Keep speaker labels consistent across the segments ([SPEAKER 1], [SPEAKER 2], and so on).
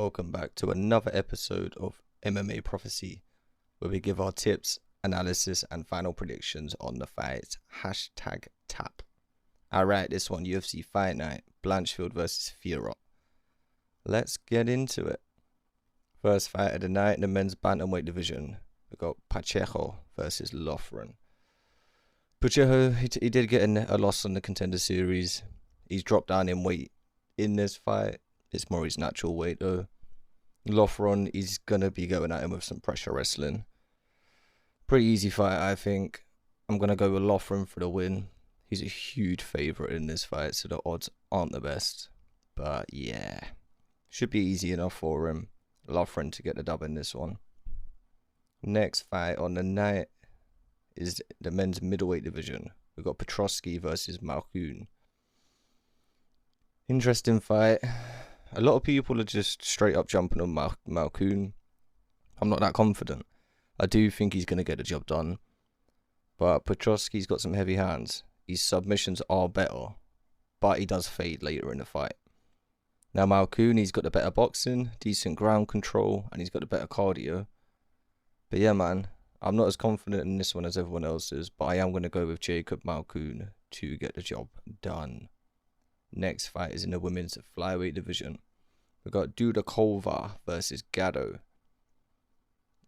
[SPEAKER 1] welcome back to another episode of MMA Prophecy, where we give our tips, analysis, and final predictions on the fights. Hashtag tap. Alright, this one, UFC Fight Night, Blanchfield versus Fiorot. Let's get into it. First fight of the night in the men's bantamweight division. We got Pacheco versus Loughran. Pacheco, he did get a loss on the Contender Series. He's dropped down in weight in this fight. It's more his natural weight though. Loughran, he's going to be going at him with some pressure wrestling. Pretty easy fight, I think. I'm going to go with Loughran for the win. He's a huge favourite in this fight, so the odds aren't the best. But yeah, should be easy enough for him. Loughran to get the dub in this one. Next fight on the night is the men's middleweight division. We've got Petrosky versus Manon. Interesting fight. A lot of people are just straight up jumping on Manon. I'm not that confident. I do think he's going to get the job done. But Petrosky's got some heavy hands. His submissions are better. But he does fade later in the fight. Now Manon, he's got the better boxing, decent ground control, and he's got the better cardio. But yeah, man, I'm not as confident in this one as everyone else is. But I am going to go with Jacob Manon to get the job done. Next fight is in the women's flyweight division. We've got Dudakova versus Gatto.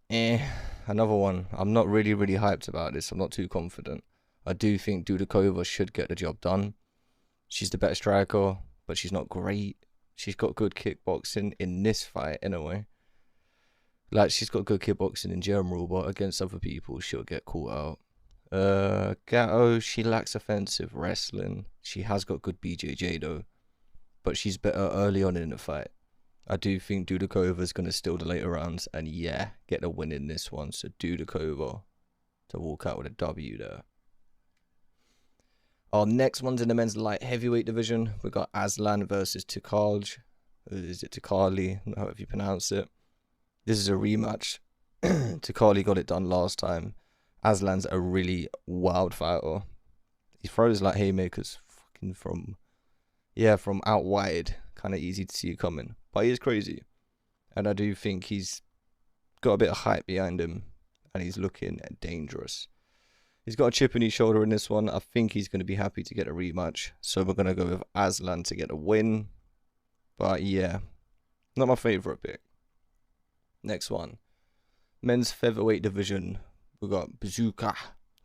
[SPEAKER 1] Another one. I'm not really hyped about this. I'm not too confident. I do think Dudakova should get the job done. She's the better striker, but she's not great. She's got good kickboxing in this fight anyway. Like, she's got good kickboxing in general, but against other people, she'll get caught out. Gatto, she lacks offensive wrestling. She has got good BJJ though, but she's better early on in the fight. I do think Dudakova's going to steal the later rounds and yeah, get the win in this one. So Dudakova to walk out with a W there. Our next one's in the men's light heavyweight division. We've got Aslan versus Tukalj. Is it Tukali? However you pronounce it. This is a rematch. Tukali got it done last time. Aslan's a really wild fighter. He throws like haymakers fucking from out wide. Kind of easy to see it coming. But he is crazy. And I do think he's got a bit of hype behind him. And he's looking dangerous. He's got a chip in his shoulder in this one. I think he's going to be happy to get a rematch. So we're going to go with Aslan to get a win. But yeah, not my favourite pick. Next one. Men's featherweight division. We've got Bazooka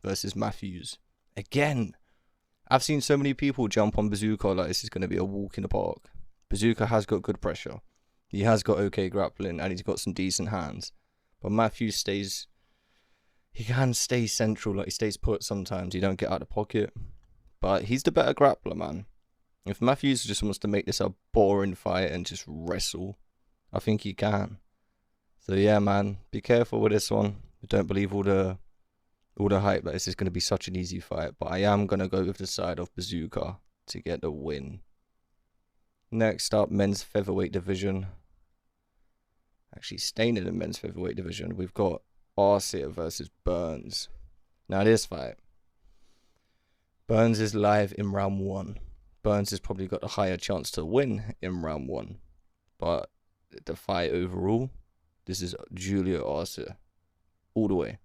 [SPEAKER 1] versus Matthews. Again, I've seen so many people jump on Bazooka like this is going to be a walk in the park. Bazooka has got good pressure. He has got okay grappling and he's got some decent hands. But Matthews he can stay central, like he stays put sometimes. He don't get out of the pocket. But he's the better grappler, man. If Matthews just wants to make this a boring fight and just wrestle, I think he can. So yeah, man, be careful with this one. I don't believe all the hype that this is going to be such an easy fight, but I am going to go with the side of Bazooka to get the win. Next up, men's featherweight division. Actually, staying in the men's featherweight division, we've got Arcet versus Burns. Now this fight, Burns is live in round 1. Burns has probably got a higher chance to win in round 1. But the fight overall, this is Julio Arcet. All the way.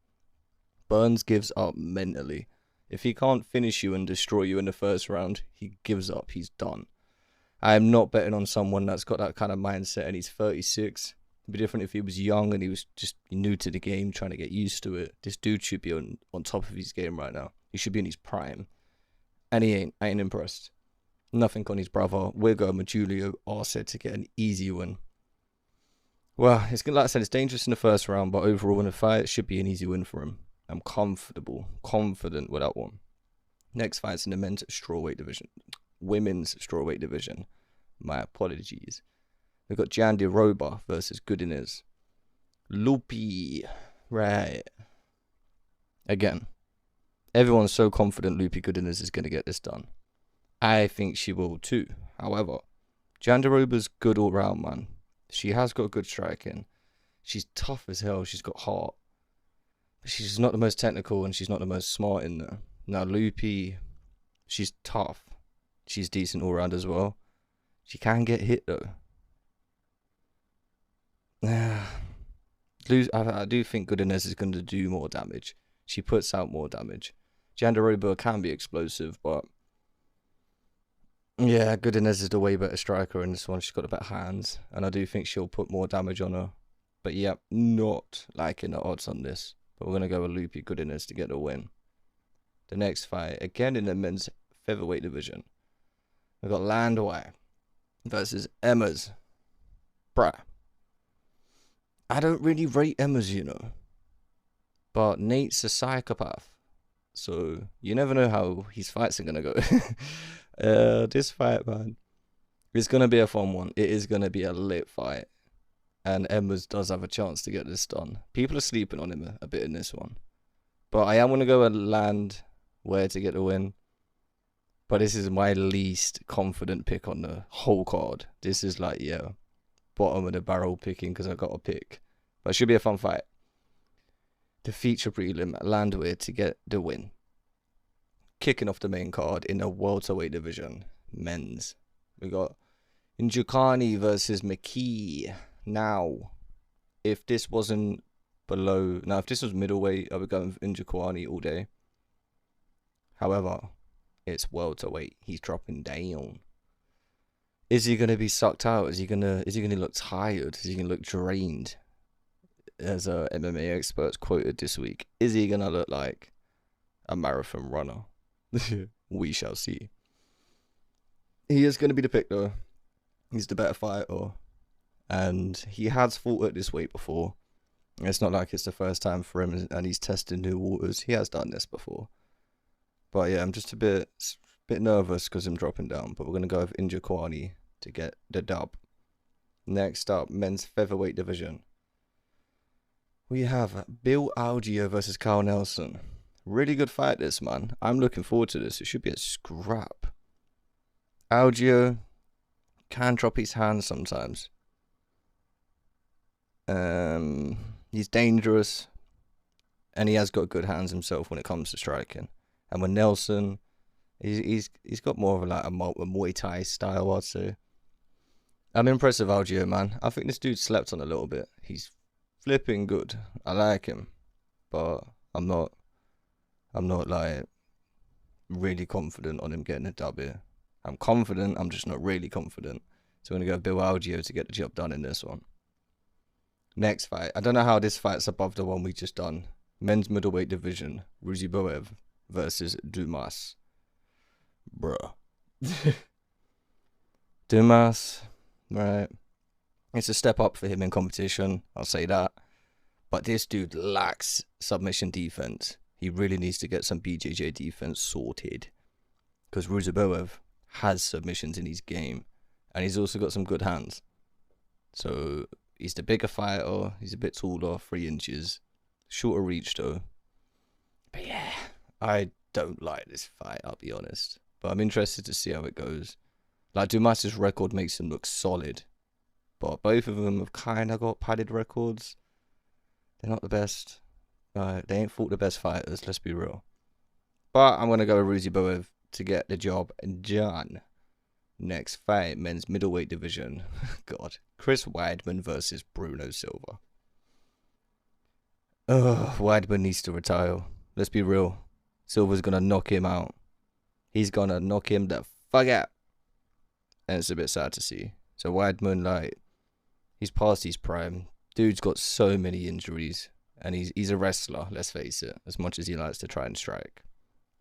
[SPEAKER 1] Burns gives up mentally. If he can't finish you and destroy you in the first round, he gives up. He's done. I am not betting on someone that's got that kind of mindset and he's 36. It'd be different if he was young and he was just new to the game, trying to get used to it. This dude should be on top of his game right now. He should be in his prime. And he ain't. I ain't impressed. Nothing on his brother. We're going with Julio Arcet to get an easy win. Well, it's like I said, it's dangerous in the first round, but overall in the fight, it should be an easy win for him. I'm confident with that one. Next fight's in the men's strawweight division. Women's strawweight division. My apologies. We've got Jandiroba versus Godinez. Loopy. Right. Again, everyone's so confident Loopy Godinez is going to get this done. I think she will too. However, Jandiroba's good all round, man. She has got good striking. She's tough as hell. She's got heart. But she's not the most technical and she's not the most smart in there. Now, Loopy, she's tough. She's decent all round as well. She can get hit though. I do think Goodinez is going to do more damage. She puts out more damage. Jandaroba can be explosive, but yeah, Goodinez is the way better striker in this one. She's got the better hands, and I do think she'll put more damage on her. But yeah, not liking the odds on this. But we're going to go with Loopy Goodinez to get the win. The next fight, again in the men's featherweight division. We've got Landwehr versus Emmers. Bruh. I don't really rate Emmers, you know. But Nate's a psychopath. So you never know how his fights are going to go. This fight, man, it's going to be a fun one. It is going to be a lit fight. And Emmers does have a chance to get this done. People are sleeping on him a bit in this one. But I am going to go and Landwehr to get the win. But this is my least confident pick on the whole card. This is like, yeah, bottom of the barrel picking because I got a pick. But it should be a fun fight. The feature prelim, Landwehr to get the win. Kicking off the main card in the welterweight division, men's. We got Njoukani versus McKee. Now, if this wasn't below... Now, if this was middleweight, I would go with Njoukani all day. However, it's welterweight. He's dropping down. Is he going to be sucked out? Is he going to look tired? Is he going to look drained? As MMA experts quoted this week, is he going to look like a marathon runner? We shall see. He is going to be the pick, though. He's the better fighter. And he has fought at this weight before. It's not like it's the first time for him and he's tested new waters. He has done this before. But yeah, I'm just a bit nervous because I'm dropping down. But we're going to go with Njoukani to get the dub. Next up, men's featherweight division. We have Bill Algeo versus Carl Nelson. Really good fight, this, man. I'm looking forward to this. It should be a scrap. Algeo can drop his hands sometimes. He's dangerous. And he has got good hands himself when it comes to striking. And with Nelson, he's got more of a Muay Thai style, I'd say. I'm impressed with Algeo, man. I think this dude slept on a little bit. He's flipping good. I like him, but I'm not like really confident on him getting a dub here. I'm confident, I'm just not really confident. So I'm gonna go Bill Algeo to get the job done in this one. Next fight, I don't know how this fight's above the one we just done. Men's middleweight division, Ruziboev versus Dumas. Bruh. Dumas, right? It's a step up for him in competition, I'll say that. But this dude lacks submission defense. He really needs to get some BJJ defense sorted. Because Ruziboev has submissions in his game. And he's also got some good hands. So he's the bigger fighter. He's a bit taller, 3 inches. Shorter reach though. But yeah, I don't like this fight, I'll be honest. But I'm interested to see how it goes. Like, Dumas' record makes him look solid. But both of them have kind of got padded records. They're not the best. They ain't fought the best fighters, let's be real. But I'm going to go with Ruziboev to get the job done. Next fight, men's middleweight division. God. Chris Weidman versus Bruno Silva. Weidman needs to retire. Let's be real. Silva's going to knock him out. He's going to knock him the fuck out. And it's a bit sad to see. So Weidman, like, he's past his prime. Dude's got so many injuries. And he's a wrestler, let's face it. As much as he likes to try and strike.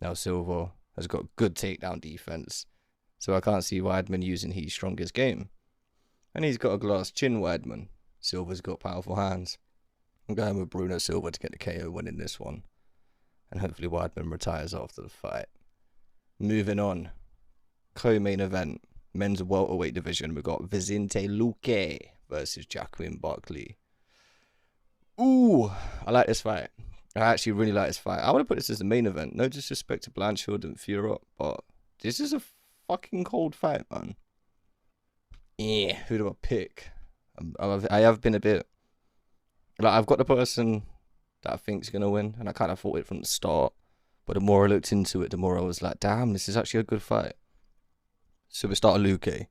[SPEAKER 1] Now Silva has got good takedown defense. So I can't see Weidman using his strongest game. And he's got a glass chin, Weidman. Silva's got powerful hands. I'm going with Bruno Silva to get the KO win in this one. And hopefully Weidman retires after the fight. Moving on. Co-main event. Men's welterweight division. We've got Vicente Luque versus Jacqueline Buckley. Ooh, I like this fight. I actually really like this fight. I want to put this as the main event. No disrespect to Blanchfield and Fiorot, but this is a fucking cold fight, man. Yeah, who do I pick? I have been a bit... Like, I've got the person that I think's going to win, and I kind of thought it from the start. But the more I looked into it, the more I was like, damn, this is actually a good fight. So we start Luque.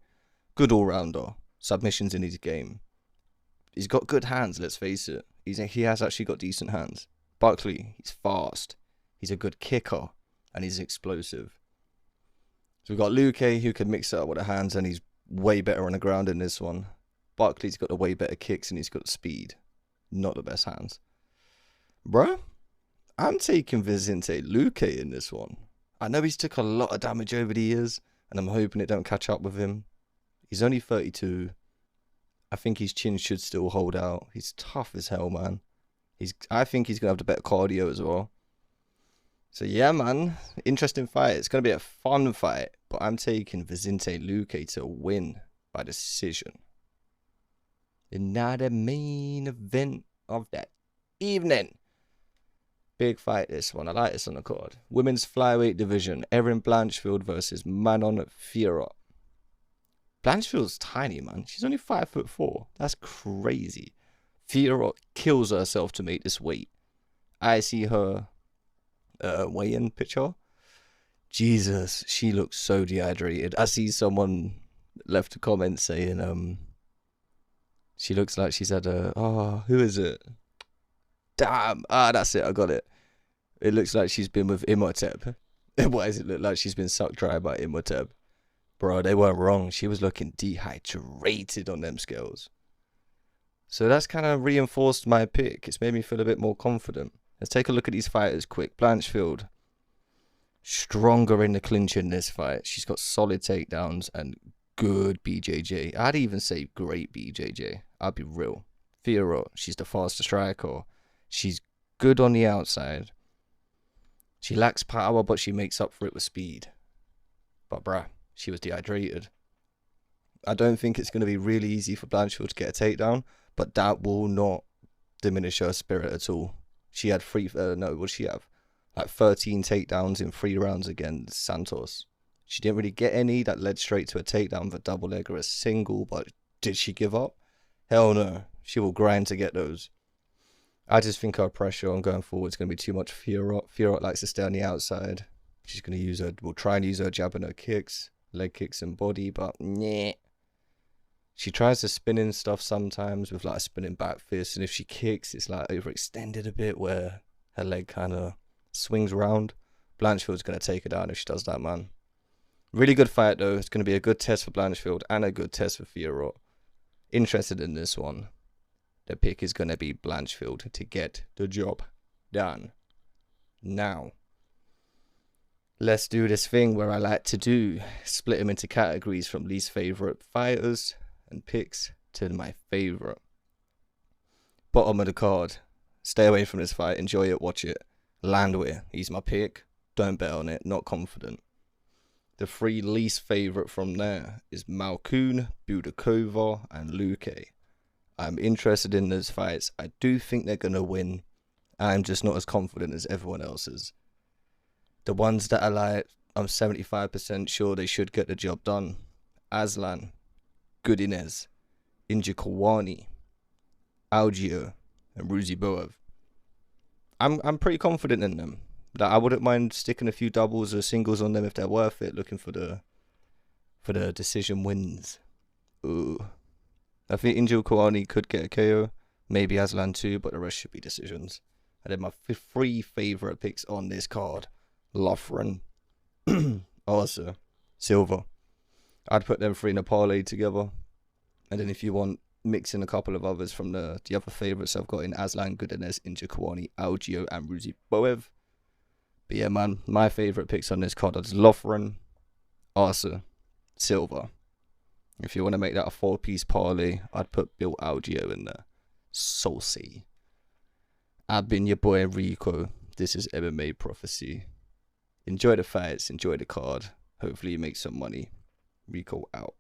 [SPEAKER 1] Good all-rounder. Submissions in his game. He's got good hands, let's face it. He has actually got decent hands. Buckley, he's fast. He's a good kicker. And he's explosive. So we've got Luke, who can mix it up with the hands, and he's way better on the ground in this one. Buckley's got the way better kicks, and he's got speed. Not the best hands. Bruh, I'm taking Vicente Luque in this one. I know he's took a lot of damage over the years, and I'm hoping it don't catch up with him. He's only 32. I think his chin should still hold out. He's tough as hell, man. I think he's going to have the better cardio as well. So yeah, man, interesting fight. It's going to be a fun fight, but I'm taking Vicente Luque to win by decision. And now the main event of that evening. Big fight, this one. I like this on the card. Women's flyweight division. Erin Blanchfield versus Manon Fiorot. Blanchfield's tiny, man. She's only 5'4". That's crazy. Fiorot kills herself to make this weight. I see her weigh-in picture. Jesus, she looks so dehydrated. I see someone left a comment saying, she looks like she's had who is it? Damn. That's it. I got it. It looks like she's been with Imhotep. Why does it look like she's been sucked dry by Imhotep? Bro, they weren't wrong. She was looking dehydrated on them scales. So that's kind of reinforced my pick. It's made me feel a bit more confident. Let's take a look at these fighters quick. Blanchfield, stronger in the clinch in this fight. She's got solid takedowns and good BJJ. I'd even say great BJJ. I'll be real. Fiorot, she's the faster striker. She's good on the outside. She lacks power, but she makes up for it with speed. But bruh, she was dehydrated. I don't think it's going to be really easy for Blanchfield to get a takedown, but that will not diminish her spirit at all. She had what did she have? Like 13 takedowns in 3 rounds against Santos. She didn't really get any. That led straight to a takedown with a double leg or a single, but did she give up? Hell no. She will grind to get those. I just think her pressure on going forward is going to be too much. Fiorot likes to stay on the outside. She's going to use will try and use her jab and her kicks, leg kicks and body, but nah. She tries to spin in stuff sometimes with like a spinning back fist, and if she kicks, it's like overextended a bit where her leg kind of swings round. Blanchfield's going to take her down if she does that, man. Really good fight, though. It's going to be a good test for Blanchfield and a good test for Fiorot. Interested in this one. The pick is going to be Blanchfield to get the job done. Now, let's do this thing where I like to do. Split them into categories from least favorite fighters and picks to my favorite. Bottom of the card. Stay away from this fight. Enjoy it. Watch it. Landwehr. He's my pick. Don't bet on it. Not confident. The 3 least favorite from there is Malkoun, Budakova, and Luque. I'm interested in those fights. I do think they're going to win. I'm just not as confident as everyone else is. The ones that I like, I'm 75% sure they should get the job done. Aslan, Godinez, Injikawani, Algio, and Ruziboev. I'm pretty confident in them. Like, I wouldn't mind sticking a few doubles or singles on them if they're worth it, looking for the decision wins. Ooh. I think Injikawani could get a KO, maybe Aslan too, but the rest should be decisions. And then my 3 favorite picks on this card: Loughran, Arthur, Silva. I'd put them 3 in a parlay together. And then if you want, mix in a couple of others from the other favourites I've got in Aslan, Godinez, Injikawani, Algio, and Ruziboev. But yeah, man, my favourite picks on this card are Loughran, Arthur, Silva. If you want to make that a 4-piece parlay, I'd put Bill Algio in there. Saucy. I've been your boy Rico. This is MMA Prophecy. Enjoy the fights, enjoy the card. Hopefully you make some money. Rico out.